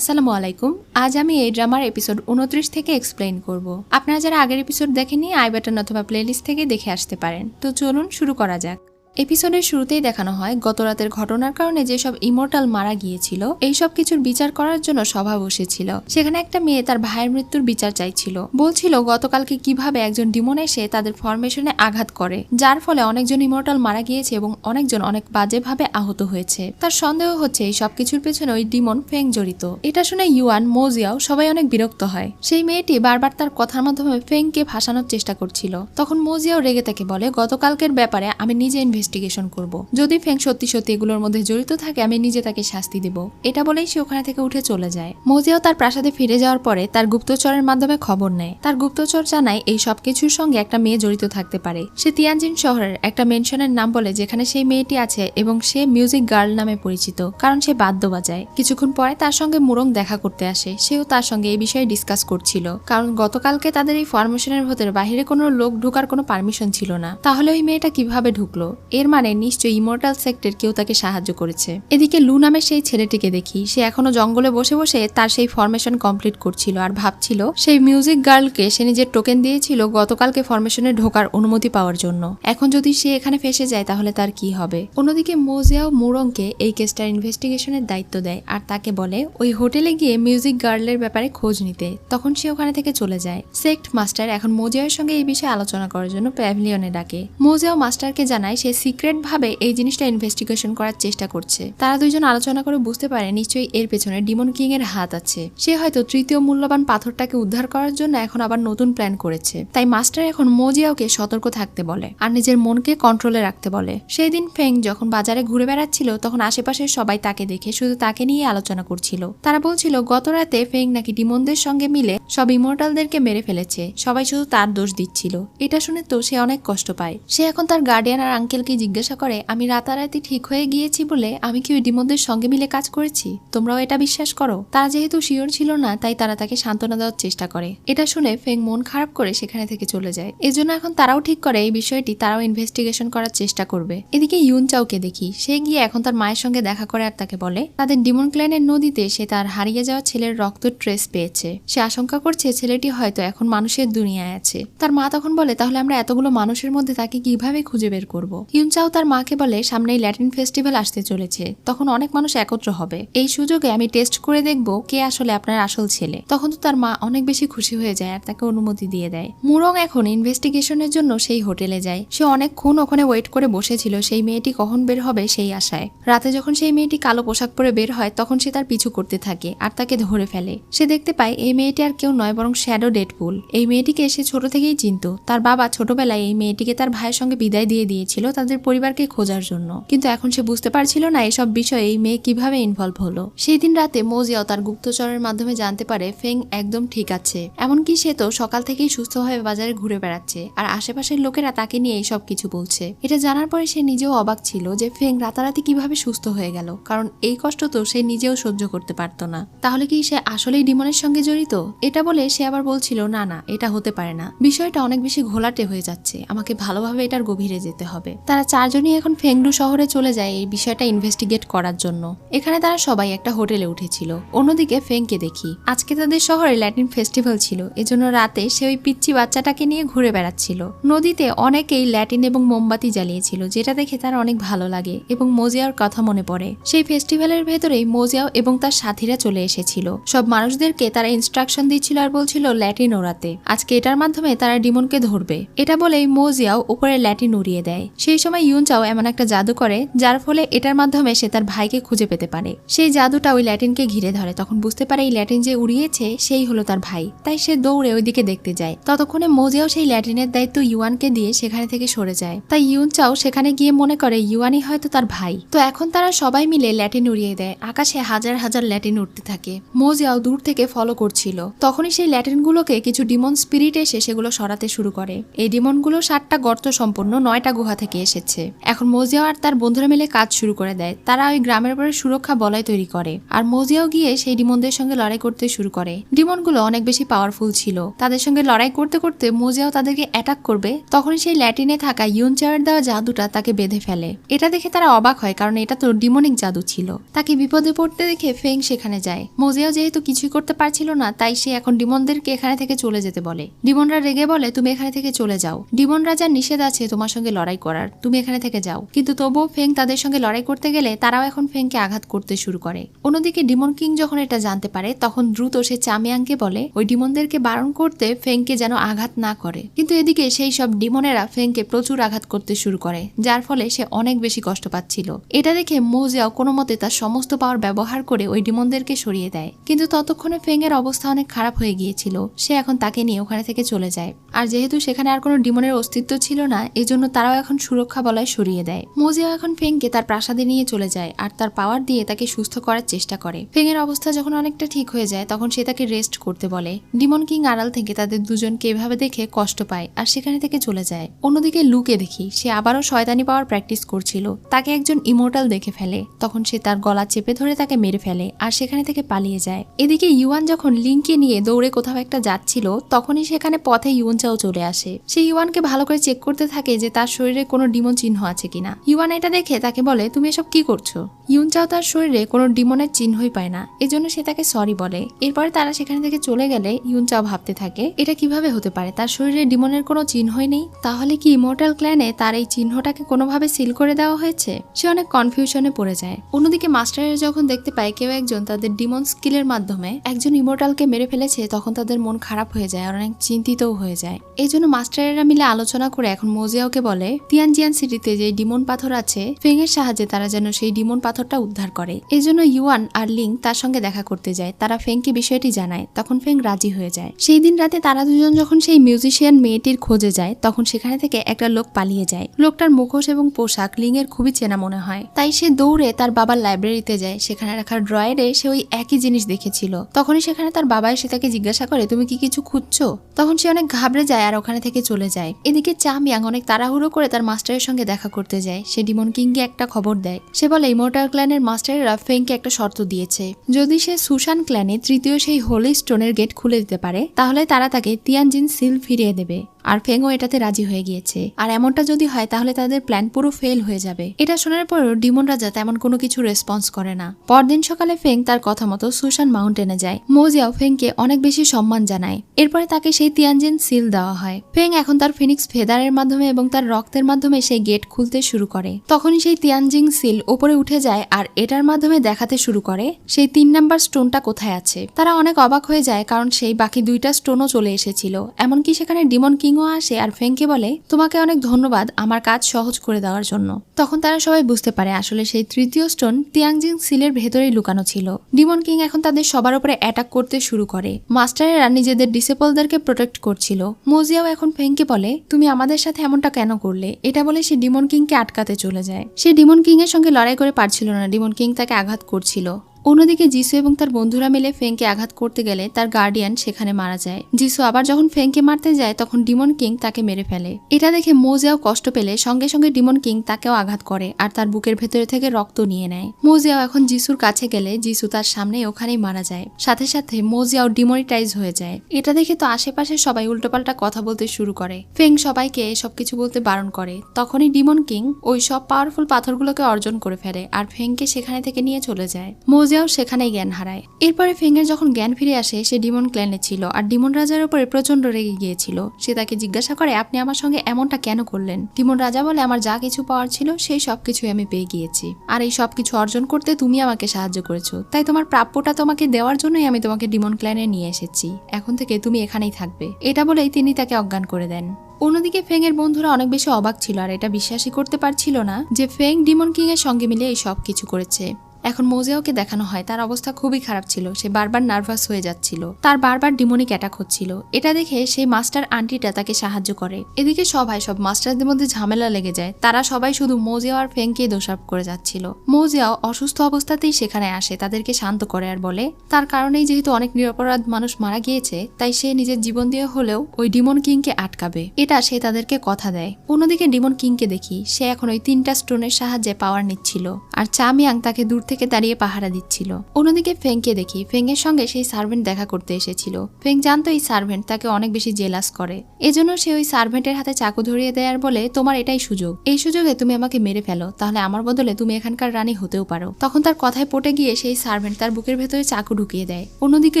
আসসালামু আলাইকুম। আজ আমি এই ড্রামার এপিসোড 29 থেকে এক্সপ্লেইন করব। আপনারা যারা আগের এপিসোড দেখেননি আই বাটন অথবা প্লেলিস্ট থেকে দেখে আসতে পারেন। তো চলুন শুরু করা যাক। এপিসোডের শুরুতেই দেখানো হয় গত রাতের ঘটনার কারণে যেসব ইমর্টাল মারা গিয়েছিল এইসব কিছুর বিচার করার জন্য সভা বসেছিল। সেখানে একটা মেয়ে তার ভাইয়ের মৃত্যুর বিচার চাইছিল, বলছিল গতকালকে কিভাবে একজন ডিমন এসে তাদের ফরমেশনে আঘাত করে, যার ফলে অনেকজন ইমর্টাল মারা গিয়েছে এবং অনেকজন অনেক বাজেভাবে আহত হয়েছে। তার সন্দেহ হচ্ছে এই সবকিছুর পেছনে ওই ডিমন ফেং জড়িত। এটা শুনে ইউয়ান, মোজিয়াও সবাই অনেক বিরক্ত হয়। সেই মেয়েটি বারবার তার কথার মাধ্যমে ফেংকে ফাঁসানোর চেষ্টা করছিল। তখন মোজিয়াও রেগে তাকে বলে, গতকালকের ব্যাপারে আমি নিজে ইনভেস্টিগেশন করব। যদি ফেং সত্যি সত্যি এগুলোর মধ্যে জড়িত থাকে আমি নিজে তাকে শাস্তি দেব। এটা বলেই সে ওখানে থেকে উঠে চলে যায়। মোজিয়াও তার প্রাসাদে ফিরে যাওয়ার পরে তার গুপ্তচরের মাধ্যমে খবর নেয়। তার গুপ্তচর জানায় এই সবকিছুর সঙ্গে একটা মেয়ে জড়িত থাকতে পারে। সে তিয়ানজিন শহরের একটা মেনশনের নাম বলে যেখানে সেই মেয়েটি আছে এবং সে মিউজিক গার্ল নামে পরিচিত, কারণ সে বাদ্য বাজায়। কিছুক্ষণ পরে তার সঙ্গে মুরং দেখা করতে আসে। সেও তার সঙ্গে এই বিষয়ে ডিসকাস করছিল, কারণ গতকালকে তাদের এই ফরমেশনের ভেতরে বাহিরে কোনো লোক ঢোকার কোনো পারমিশন ছিল না। তাহলে ওই মেয়েটা কিভাবে ঢুকলো? এর মানে নিশ্চয়ই ইমর্টাল সেক্টর কেউ তাকে সাহায্য করেছে। এদিকে লু নামের সেই ছেলেটিকে দেখি, সে এখনো জঙ্গলে বসে বসে তার সেই ফরমেশন কমপ্লিট করছিল আর ভাবছিল সেই মিউজিক গার্লকে সে নিজের টোকেন দিয়েছিল গতকালকে ফরমেশনে ঢোকার অনুমতি পাওয়ার জন্য। এখন যদি সে এখানে ফেসে যায় তাহলে তার কি হবে? অন্যদিকে মোজিয়াও মুরংকে এই কেসটার ইনভেস্টিগেশনের দায়িত্ব দেয় আর তাকে বলে ওই হোটেলে গিয়ে মিউজিক গার্লের ব্যাপারে খোঁজ নিতে। তখন সে ওখানে থেকে চলে যায়। সেক্ট মাস্টার এখন মোজিয়ার সঙ্গে এই বিষয়ে আলোচনা করার জন্য প্যাভিলিয়নে ডাকে। মোজিয়াও মাস্টারকে জানায় সে সিক্রেট ভাবে এই জিনিসটা ইনভেস্টিগেশন করার চেষ্টা করছে। তারা দুইজন আলোচনা করে বুঝতে পারে নিশ্চয়ই এর পেছনে ডিমন কিং এর হাত আছে। সে হয়তো তৃতীয় মূল্যবান পাথরটাকে উদ্ধার করার জন্য এখন আবার নতুন প্ল্যান করেছে। তাই মাস্টার এখন মোজিয়াওকে সতর্ক থাকতে বলে আর নিজের মনকে কন্ট্রোলে রাখতে বলে। সেই দিন ফেং যখন বাজারে ঘুরে বেড়াচ্ছিল তখন আশেপাশের সবাই তাকে দেখে শুধু তাকে নিয়ে আলোচনা করছিল। তারা বলছিল গত রাতে ফেং নাকি ডিমনদের সঙ্গে মিলে সব ইমর্টালদেরকে মেরে ফেলেছে। সবাই শুধু তার দোষ দিচ্ছিল। এটা শুনে তো সে অনেক কষ্ট পায়। সে এখন তার গার্ডিয়ান আর আঙ্কেলকে জিজ্ঞাসা করে, আমি রাতারাতি ঠিক হয়ে গিয়েছি বলে আমি কি ওই ডিমনদের সঙ্গে মিলে কাজ করেছি? তোমরাও এটা বিশ্বাস করো? তারা যেহেতু শিওর ছিল না তাই তারা তাকে সান্ত্বনা দেওয়ার চেষ্টা করে। এটা শুনে ফেং মন খারাপ করে সেখানে থেকে চলে যায়। এজন্য এখন তারাও ঠিক করে এই বিষয়টি তারাও ইনভেস্টিগেশন করার চেষ্টা করবে। এদিকে ইউন চাওকে দেখি, সে গিয়ে এখন তার মায়ের সঙ্গে দেখা করে আর তাকে বলে তাদের ডিমন ক্ল্যানের নদীতে সে তার হারিয়ে যাওয়া ছেলের রক্ত ট্রেস পেয়েছে। সে আশঙ্কা করছে ছেলেটি হয়তো এখন মানুষের দুনিয়ায় আছে। তার মা তখন বলে তাহলে আমরা এতগুলো মানুষের মধ্যে তাকে কিভাবে খুঁজে বের করব? ইউন চাও তার মাকে বলে সামনেই ল্যাটিন ফেস্টিভ্যাল আসতে চলেছে, তখন অনেক মানুষ একত্র হবে। এই সুযোগে আমি টেস্ট করে দেখব কে আসলে আপনার আসল ছেলে। তখন তো তার মা অনেক বেশি খুশি হয়ে যায় আর তাকে অনুমতি দিয়ে দেয়। মুরং এখন ইনভেস্টিগেশনের জন্য সেই হোটেলে যায়। সে অনেকক্ষণ ওখানে ওয়েট করে বসেছিল সেই মেয়েটি কখন বের হবে সেই আশায়। রাতে যখন সেই মেয়েটি কালো পোশাক পরে বের হয় তখন সে তার পিছু করতে থাকে আর তাকে ধরে ফেলে। সে দেখতে পায় এই মেয়েটি আর কেউ নয় বরং শ্যাডো ডেডপুল। এই মেয়েটিকে সে ছোট থেকেই চিনত। তার বাবা ছোটবেলায় এই মেয়েটিকে তার ভাইয়ের সঙ্গে বিদায় দিয়ে দিয়েছিল তাদের পরিবারকে খোঁজার জন্য, কিন্তু এখন সে বুঝতে পারছিল না এসব বিষয়ে এই মেয়ে কিভাবে ইনভলভ হলো। সেই দিন রাতে মোজিয়াও তার গুপ্তচরের মাধ্যমে জানতে পারে ফেং একদম ঠিক আছে। এমনকি সে তো সকাল থেকেই সুস্থভাবে বাজারে ঘুরে বেড়াচ্ছে আর আশেপাশের লোকেরা তাকে নিয়ে এইসব কিছু বলছে। এটা জানার পরে সে নিজেও অবাক ছিল যে ফেং রাতারাতি কিভাবে সুস্থ হয়ে গেল, কারণ এই কষ্ট তো সে নিজেও সহ্য করতে পারত না। তাহলে কি সে আসলেই ডিমনের সঙ্গে জড়িত? এটা বলে সে আবার বলছিল না না, এটা হতে পারে না, বিষয়টা অনেক বেশি ঘোলাটে হয়ে যাচ্ছে, আমাকে ভালোভাবে এটার গভীরে যেতে হবে। তারা চারজনই এখন ফেংডু শহরে চলে যায় এই বিষয়টা ইনভেস্টিগেট করার জন্য। এখানে তারা সবাই একটা হোটেলে উঠেছিল। অন্যদিকে ফেংকে দেখি, আজকে তাদের শহরে ল্যাটিন ফেস্টিভ্যাল ছিল, এজন্য রাতে সে ওই পিচ্চি বাচ্চাটাকে নিয়ে ঘুরে বেড়াচ্ছিল। নদীতে অনেকেই ল্যাটিন এবং মোমবাতি জ্বালিয়েছিল, যেটা দেখে তার অনেক ভালো লাগে এবং মোজিয়ার কথা মনে পড়ে। সেই ফেস্টিভ্যালের ভেতরেই মোজিয়াও এবং তার সাথীরা চলে এসেছিল। সব মানুষদেরকে তারা ইনস্ট্রাকশন দিচ্ছিল আর বলছিল ল্যাটিন ওড়াতে। আজকে এটার মাধ্যমে তারা ডিমনকে ধরবে। এটা বলেই মোজিয়াও উপরে ল্যাটিন উড়িয়ে দেয়। সেই সময় ইউনচাও এমন একটা জাদু করে যার ফলে এটার মাধ্যমে সে তার ভাইকে খুঁজে পেতে পারে। সেই জাদুটা ওই ল্যাটিনকে ঘিরে ধরে। তখন বুঝতে পারে এই ল্যাটিন যে উড়িয়েছে সেই হলো তার ভাই। তাই সে দৌড়ে ওইদিকে দেখতে যায়। ততক্ষণে মোজিয়াও সেই ল্যাটিনের দায়িত্ব ইউয়ানকে দিয়ে সেখানে থেকে সরে যায়। তাই ইউনচাও সেখানে গিয়ে মনে করে ইউয়ানই হয়তো তার ভাই। তো এখন তারা সবাই মিলে ল্যাটিন উড়িয়ে দেয়। আকাশে হাজার হাজার ল্যাটিন উঠতে থাকে। মোজিয়াও দূর থেকে ফলো করছিল। তখনই সেই ল্যাটিনগুলোকে কিছু ডিমন স্পিরিট এসে সেগুলো সরাতে শুরু করে। এই ডিমনগুলো 7টা গর্ত সম্পন্ন 9টা গুহা থেকে এসে এসেছে। এখন মোজিয়াও আর তার বন্ধুরা মিলে কাজ শুরু করে দেয়। তারা ওই গ্রামের উপরে সুরক্ষা বলয় তৈরি করে আর মোজিয়াও গিয়ে সেই ডিমনদের সঙ্গে লড়াই করতে শুরু করে। ডিমনগুলো অনেক বেশি পাওয়ারফুল ছিল। তাদের সঙ্গে লড়াই করতে করতে মোজিয়াও তাদেরকে অ্যাটাক করবে, তখনই সেই ল্যাটিনে থাকা ইউনচাওয়ের দেওয়া জাদুটা তাকে বেঁধে ফেলে। এটা দেখে তারা অবাক হয়, কারণ এটা তো ডিমনিক জাদু ছিল। তাকে বিপদে পড়তে দেখে ফেং সেখানে যায়। মোজিয়াও যেহেতু কিছুই করতে পারছিল না, তাই সে এখন ডিমনদেরকে এখানে থেকে চলে যেতে বলে। ডিমনরা রেগে বলে, তুমি এখানে থেকে চলে যাও, ডিমন রাজার নিষেধ আছে তোমার সঙ্গে লড়াই করার, তুমি এখানে থেকে যাও। কিন্তু তবুও ফেং তাদের সঙ্গে লড়াই করতে গেলে তারাও এখন ফেংকে আঘাত করতে শুরু করে। অন্যদিকে ডিমন কিং যখন এটা জানতে পারে, তখন দ্রুত সে চামিয়াংকে বলে ওই ডিমনদেরকে বারণ করতে ফেংকে যেন আঘাত না করে। কিন্তু এদিকে সেই সব ডিমনেরা ফেংকে প্রচুর আঘাত করতে শুরু করে, যার ফলে সে অনেক বেশি কষ্ট পাচ্ছিল। এটা দেখে মোজিয়াও কোনো মতে তার সমস্ত পাওয়ার ব্যবহার করে ওই ডিমনদেরকে সরিয়ে দেয়। কিন্তু ততক্ষণে ফেং এর অবস্থা অনেক খারাপ হয়ে গিয়েছিল। সে এখন তাকে নিয়ে ওখানে থেকে চলে যায়। আর যেহেতু সেখানে আর কোনো ডিমনের অস্তিত্ব ছিল না, এজন্য তারাও এখন সুরক্ষা বলয় সরিয়ে দেয়। মোজিয়াও এখন ফেংকে তার প্রাসাদে নিয়ে চলে যায় আর তার পাওয়ার দিয়ে তাকে সুস্থ করার চেষ্টা করে। ফেং এর অবস্থা যখন অনেকটা ঠিক হয়ে যায়, তখন সে তাকে রেস্ট করতে বলে। ডিমন কিং আড়াল থেকে তাদের দুজনকে এভাবে দেখে কষ্ট পায় আর সেখানে থেকে চলে যায়। অন্যদিকে লুকে দেখি সে আবারও শয়তানি পাওয়ার প্র্যাকটিস করছিল। তাকে একজন ইমোর্টাল দেখে ফেলে, তখন সে তার গলা চেপে ধরে তাকে মেরে ফেলে আর সেখানে থেকে পালিয়ে যায়। এদিকে ইউয়ান যখন লিংকে নিয়ে দৌড়ে কোথাও একটা যাচ্ছিল, তখনই সেখানে পথে ইউনচাও চলে আসে। সে ইউয়ানকে ভালো করে চেক করতে থাকে যে তার শরীরে কোনো ডিমন চিহ্ন আছে কিনা। ইউয়ান এটা দেখে তাকে বলে, তুমি এসব কি করছো? ইউনচাও তার শরীরে কোনো ডিমনের চিহ্নই পায় না, এজন্য সে তাকে সরি বলে। এরপরে তারা সেখানে থেকে চলে গেলে ইউনচাও ভাবতে থাকে এটা কিভাবে হতে পারে, তার শরীরে ডিমনের কোনো চিহ্নই নেই। তাহলে কি ইমর্টাল ক্ল্যানে তার এই চিহ্নটাকে কোনোভাবে সিল করে দেওয়া হয়েছে? সে অনেক কনফিউশনে পড়ে যায়। অন্যদিকে মাস্টারের যখন দেখতে পায় কেউ একজন তাদের ডিমন স্কিলের মাধ্যমে একজন ইমর্টালকে মেরে ফেলেছে, তখন তাদের মন খারাপ হয়ে যায় আর অনেক চিন্তিতও হয়ে যায়। এই জন্য মাস্টারেরা মিলে আলোচনা করে এখন মোজিয়াওকে বলে তিয়ানজিয়ান সিটিতে যে ডিমন পাথর আছে, ফেং এর সাহায্যে তারা যেন সেই ডিমন পাথরটা উদ্ধার করে। এই জন্য ইউয়ান আর লিং তার সঙ্গে দেখা করতে যায়। তারা ফেংকে বিষয়টি জানায়, তখন ফেং রাজি হয়ে যায়। সেই দিন রাতে তারা দুজন যখন সেই মিউজিশিয়ান মেয়েটির খোঁজে যায়, তখন সেখানে থেকে একটা লোক পালিয়ে যায়। লোকটার মুখোশ এবং পোশাক লিং এর খুবই চেনা মনে হয়, তাই সে দৌড়ে তার বাবার লাইব্রেরিতে যায়। সেখানে রাখা ড্রয়ারে সে ওই একই জিনিস দেখেছিল। তখনই সেখানে তার বাবা এসে তাকে জিজ্ঞাসা করে, তুমি কি কিছু খুঁজছো? তখন সে অনেক ঘাবড়ে যায় আর ওখানে থেকে চলে যায়। এদিকে চামিয়াং অনেক তাড়াহুড়ো করে তার মাস্টারের সঙ্গে দেখা করতে যায়। সে ডিমন কিংকে একটা খবর দেয়। সে বলে ইমর্টাল ক্ল্যানের মাস্টারেরা ফেংকে একটা শর্ত দিয়েছে, যদি সে সুশান ক্ল্যানে তৃতীয় সেই হোলি স্টোনের গেট খুলে দিতে পারে, তাহলে তারা তাকে তিয়ানজিন সিল ফিরিয়ে দেবে। আর ফেংও এটাতে রাজি হয়ে গিয়েছে। আর এমনটা যদি হয় তাহলে তাদের প্ল্যান পুরো ফেল হয়ে যাবে। এটা শোনার পরও ডিমন রাজা তেমন কোনো কিছু রেসপন্স করে না। পরদিন সকালে ফেং তার কথা মতো সুশান মাউন্টেনে যায়। মোজিয়াও ফেংকে অনেক বেশি সম্মান জানায়। এরপরে তাকে সেই তিয়ানজিন সিল দেওয়া হয়। ফেং এখন তার ফিনিক্স ফেদারের মাধ্যমে এবং তার রক্তের মাধ্যমে সেই গেট খুলতে শুরু করে। তখনই সেই তিয়ানজিং সিল উপরে উঠে যায় আর এটার মাধ্যমে দেখাতে শুরু করে সেই 3 নাম্বার স্টোনটা কোথায় আছে। তারা অনেক অবাক হয়ে যায়, কারণ সেই বাকি 2টা স্টোনও চলে এসেছিল। এমনকি সেখানে ডিমন কিং আসে আর ফেংকে বলে, তোমাকে অনেক ধন্যবাদ আমার কাজ সহজ করে দেওয়ার জন্য। তখন তারা সবাই বুঝতে পারে আসলে সেই তৃতীয় স্টোন তিয়ানজিং সিলের ভেতরেই লুকানো ছিল। ডিমন কিং এখন তাদের সবার উপরে অ্যাটাক করতে শুরু করে। মাস্টারেরা নিজেদের ডিসেবলদেরকে প্রোটেক্ট করছিল। মোজিয়াও এখন ফেংকে বলে, তুমি আমাদের সাথে এমনটা কেন করলে? এটা বলে সে ডিমন কিংকে আটকাতে চলে যায়। সে ডিমন কিং এর সঙ্গে লড়াই করে পারছিল না, ডিমন কিং তাকে আঘাত করছিল। অন্যদিকে জিসু এবং তার বন্ধুরা মিলে ফেংকে আঘাত করতে গেলে তার গার্ডিয়ান সেখানে মারা যায়। জিসু আবার যখন ফেংকে মারতে যায়, তখন ডিমন কিং তাকে মেরে ফেলে। এটা দেখে মোজিয়াও কষ্ট পেলে সঙ্গে সঙ্গে ডিমন কিং তাকেও আঘাত করে আর তার বুকের ভেতরে থেকে রক্ত নিয়ে নেয়। মোজিয়াও এখন জিসুর কাছে গেলে জিসু তার সামনে ওখানেই মারা যায়। সাথে সাথে মোজিয়াও ডিমনিটাইজ হয়ে যায়। এটা দেখে তো আশেপাশে সবাই উল্টোপাল্টা কথা বলতে শুরু করে। ফেং সবাইকে সবকিছু বলতে বারণ করে। তখনই ডিমন কিং ওই সব পাওয়ারফুল পাথরগুলোকে অর্জন করে ফেলে আর ফেংকে সেখানে থেকে নিয়ে চলে যায়। মোজিয়াও সেখানেই জ্ঞান হারায়। এরপরে ফেংয়ের যখন জ্ঞান ফিরে আসে, সে ডিমন ক্ল্যানে ছিল আর ডিমন রাজার উপরে প্রচন্ড রেগে গিয়েছিল। সে তাকে জিজ্ঞাসা করে, আপনি আমার সঙ্গে এমনটা কেন করলেন? ডিমন রাজা বলে, আমার যা কিছু পাওয়ার ছিল সেই সবকিছুই আমি পেয়ে গিয়েছি, আর এই সবকিছু অর্জন করতে তুমি আমাকে সাহায্য করেছো, তাই তোমার প্রাপ্যটা তোমাকে দেওয়ার জন্যই আমি তোমাকে ডিমন ক্ল্যানে নিয়ে এসেছি। এখন থেকে তুমি এখানেই থাকবে। এটা বলেই তিনি তাকে অজ্ঞান করে দেন। অন্যদিকে ফেং এর বন্ধুরা অনেক বেশি অবাক ছিল আর এটা বিশ্বাসই করতে পারছিল না যে ফেং ডিমন কিং এর সঙ্গে মিলে এই সব কিছু করেছে। এখন মোজিয়াওকে দেখানো হয় তার অবস্থা খুবই খারাপ ছিল, সে বারবার নার্ভাস হয়ে যাচ্ছিল, তার বারবার ডিমনিক অ্যাটাক হচ্ছিল। এটা দেখে সেই মাস্টার আন্টিটা তাকে সাহায্য করে। এদিকে সব মাস্টারদের মধ্যে ঝামেলা লেগে যায়, তারা সবাই শুধু মোজিয়াও আর ফেংকে দোষারোপ করে যাচ্ছিল। মোজিয়াও অসুস্থ অবস্থাতেই সেখানে আসে, তাদেরকে শান্ত করে আর বলে তার কারণেই যেহেতু অনেক নিরপরাধ মানুষ মারা গিয়েছে, তাই সে নিজের জীবন দিয়ে হলেও ওই ডিমন কিংকে আটকাবে, এটা সে তাদেরকে কথা দেয়। অন্যদিকে ডিমন কিংকে দেখি সে এখন ওই 3টা স্টোনের সাহায্যে পাওয়ার নিচ্ছিল, আর চামিয়াং তাকে দূর থেকে দাঁড়িয়ে পাহারা দিচ্ছিল। অন্যদিকে ফেংকে দেখি ফেং এর সঙ্গে সেই সার্ভেন্ট দেখা করতে এসেছিল। ফেং জানতো এই সার্ভেন্ট তাকে অনেক বেশি জেলাস করে, এজন্য সে ওই সার্ভেন্টের হাতে চাকু ধরিয়ে দেয় আর বলে তোমার এটাই সুযোগ, এই সুযোগে তুমি আমাকে মেরে ফেলো, তাহলে আমার বদলে তুমি এখানকার রানী হতেও পারো। তখন তার কথায় পটে গিয়ে সেই সার্ভেন্ট তার বুকের ভেতরে চাকু ঢুকিয়ে দেয়। অন্যদিকে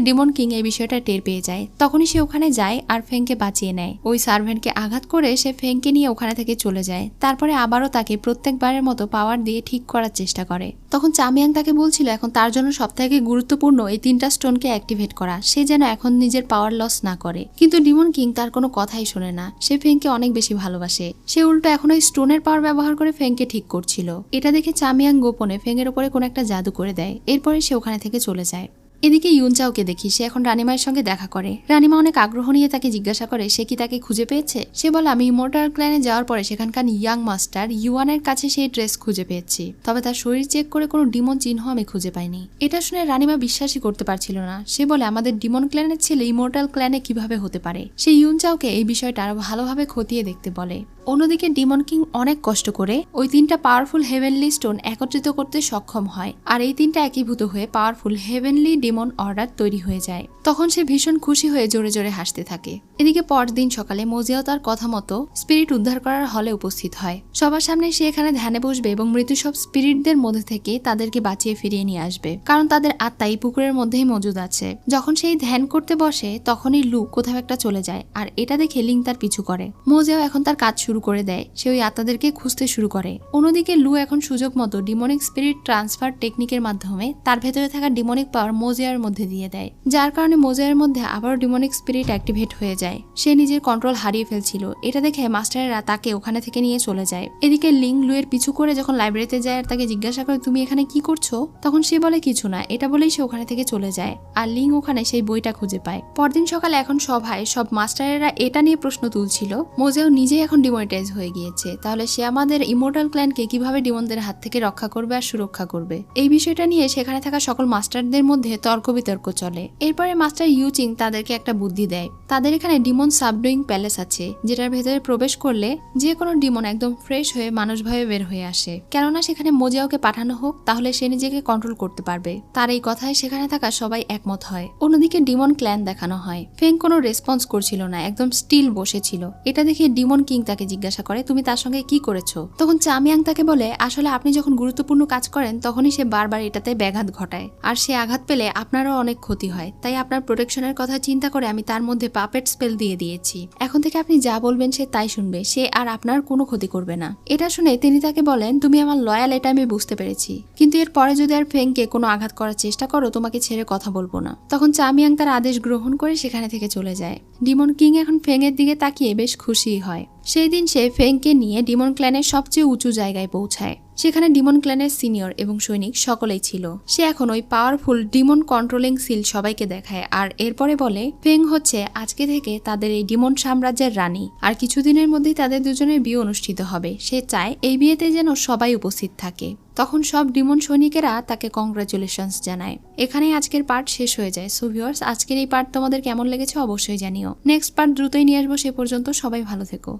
ডিমন কিং এই বিষয়টা টের পেয়ে যায়, তখনই সে ওখানে যায় আর ফেংকে বাঁচিয়ে নেয়। ওই সার্ভেন্টকে আঘাত করে সে ফেংকে নিয়ে ওখানে থেকে চলে যায়, তারপরে আবারও তাকে প্রত্যেকবারের মতো পাওয়ার দিয়ে ঠিক করার চেষ্টা করে। তখন চামিয়াং তাকে বলছিল এখন তার জন্য সবথেকে গুরুত্বপূর্ণ এই 3টা স্টোনকে অ্যাক্টিভেট করা, সে যেন এখন নিজের পাওয়ার লস না করে। কিন্তু ডিমন কিং তার কোনো কথাই শোনে না, সে ফেংকে অনেক বেশি ভালোবাসে। সে উল্টো এখন ওই স্টোনের পাওয়ার ব্যবহার করে ফেংকে ঠিক করছিল। এটা দেখে চামিয়াং গোপনে ফেংয়ের উপরে কোনো একটা জাদু করে দেয়, এরপরে সে ওখানে থেকে চলে যায়। এদিকে ইউনচাওকে দেখি সে এখন রানিমায়ের সঙ্গে দেখা করে। রানিমা অনেক আগ্রহ নিয়ে তাকে জিজ্ঞাসা করে সে কি তাকে খুঁজে পেয়েছে। সে বলে আমি ইমোর্টাল ক্ল্যানে যাওয়ার পরে সেখানকার ইয়াং মাস্টার ইউয়ানের কাছে সেই ড্রেস খুঁজে পেয়েছি, তবে তার শরীর চেক করে কোনো ডিমন চিহ্ন আমি খুঁজে পাইনি। এটা শুনে রানিমা বিশ্বাসই করতে পারছিল না। সে বলে আমাদের ডিমন ক্ল্যানের ছেলে ইমোর্টাল ক্ল্যানে কিভাবে হতে পারে। সে ইউনচাওকে এই বিষয়টা আরো ভালোভাবে খতিয়ে দেখতে বলে। অন্যদিকে ডিমন কিং অনেক কষ্ট করে ওই 3টা পাওয়ারফুল হেভেনলি স্টোন একত্রিত করতে সক্ষম হয়, আর এই 3টা একীভূত হয়ে পাওয়ারফুল হেভেনলি ডিমন অর্ডার তৈরি হয়ে যায়। তখন সে ভীষণ খুশি হয়ে জোরে জোরে হাসতে থাকে। এদিকে পরদিন সকালে মোজিয়াও তার কথা মতো স্পিরিট উদ্ধার করার হলে উপস্থিত হয়। সবার সামনে সে এখানে ধ্যানে বসবে এবং মৃত সব স্পিরিটদের মধ্যে থেকে তাদেরকে বাঁচিয়ে ফিরিয়ে নিয়ে আসবে, কারণ তাদের আত্মা এই পুকুরের মধ্যেই মজুদ আছে। যখন সেই ধ্যান করতে বসে তখনই লু কোথাও একটা চলে যায়, আর এটা দেখে লিং তার পিছু করে। মোজিয়াও এখন তার কাজ শুরু করে দেয়, সে ওই আত্মাদেরকে খুঁজতে শুরু করে। অন্যদিকে লু এখন সুযোগ মতো ডিমনিক স্পিরিট ট্রান্সফার টেকনিকের মাধ্যমে তার ভেতরে থাকা ডিমনিক পাওয়ার মোজিয়ার মধ্যে দিয়ে দেয়, যার কারণে মোজিয়ার মধ্যে আবারও ডিমনিক স্পিরিট অ্যাক্টিভেট হয়ে যায়। সে নিজের কন্ট্রোল হারিয়ে ফেলছিল। এটা দেখে মাস্টারেরা তাকে ওখানে থেকে নিয়ে চলে যায়। এদিকে লিং লুয়ের পিছু করে যখন লাইব্রেরিতে যায় আর তাকে জিজ্ঞাসা করে তুমি এখানে কি করছো, তখন সে বলে কিছু না, এটা বলেই সে ওখানে থেকে চলে যায়। আর লিং ওখানে সেই বইটা খুঁজে পায়। পরদিন সকালে এখন সভায় সব মাস্টারেরা এটা নিয়ে প্রশ্ন তুলছিল মোজিয়াও নিজেই এখন ডিমনিটাইজ হয়ে গিয়েছে, তাহলে সে আমাদের ইমোর্টাল ক্ল্যানকে কিভাবে ডিমনদের হাত থেকে রক্ষা করবে আর সুরক্ষা করবে। এই বিষয়টা নিয়ে সেখানে থাকা সকল মাস্টারদের মধ্যে তর্ক বিতর্ক চলে। এরপরে মাস্টার ইউচিং তাদেরকে একটা বুদ্ধি দেয়। তাদের এখানে ডিমন সাবডুইং প্যালেস আছে, যেটার ভেতরে প্রবেশ করলে যে কোনো ডিমন একদম ফ্রেশ হয়ে মানুষভাবে বের হয়ে আসে। কেননা সেখানে মোজিয়াওকে পাঠানো হোক, তাহলে সে নিজেকে কন্ট্রোল করতে পারবে। তার এই কথায় সেখানে থাকা সবাই একমত হয়। অন্যদিকে ডিমন ক্ল্যান দেখানো হয়। ফেং কোনো রেসপন্স করছিল না, একদম স্টিল বসেছিল। এটা দেখে ডিমন কিং তাকে জিজ্ঞাসা করে তুমি তার সঙ্গে কি করেছো। তখন চামিয়াং তাকে বলে আসলে আপনি যখন গুরুত্বপূর্ণ কাজ করেন তখনই সে বারবার এটাতে ব্যাঘাত ঘটায়, আর সে আঘাত পেলে আপনারও অনেক ক্ষতি হয়, তাই আপনার প্রোটেকশনের কথা চিন্তা করে আমি তার মধ্যে পাপেট স্পেল দিয়ে দিয়েছি। এখন থেকে আপনি যা বলবেন সে তাই শুনবে, সে আর আপনার কোনো ক্ষতি করবে না। এটা শুনে তিনি তাকে বলেন তুমি আমার লয়াল, এটা আমি বুঝতে পেরেছি, কিন্তু এর পরে যদি আর ফেংকে কোনো আঘাত করার চেষ্টা করো তোমাকে ছেড়ে কথা বলবো না। তখন চামিয়াং তার আদেশ গ্রহণ করে সেখানে থেকে চলে যায়। ডিমন কিং এখন ফেং এর দিকে তাকিয়ে বেশ খুশি হয়। সেই দিন সে ফেংকে নিয়ে ডিমন ক্ল্যানের সবচেয়ে উঁচু জায়গায় পৌঁছায়। সেখানে ডিমন ক্ল্যানের সিনিয়র এবং সৈনিক সকলেই ছিল। সে এখন ওই পাওয়ারফুল ডিমন কন্ট্রোলিং সিল সবাইকে দেখায়, আর এরপরে বলে ফেং হচ্ছে আজকে থেকে তাদের এই ডিমন সাম্রাজ্যের রানী, আর কিছুদিনের মধ্যেই তাদের দুজনের বিয়ে অনুষ্ঠিত হবে। সে চায় এই বিয়েতে যেন সবাই উপস্থিত থাকে। তখন সব ডিমন সৈনিকেরা তাকে কংগ্রাচুলেশনস জানায়। এখানেই আজকের পার্ট শেষ হয়ে যায়। সো ভিউয়ার্স, আজকের এই পার্ট তোমাদের কেমন লেগেছে অবশ্যই জানিও। নেক্সট পার্ট দ্রুতই নিয়ে আসবো, সে পর্যন্ত সবাই ভালো থেকো।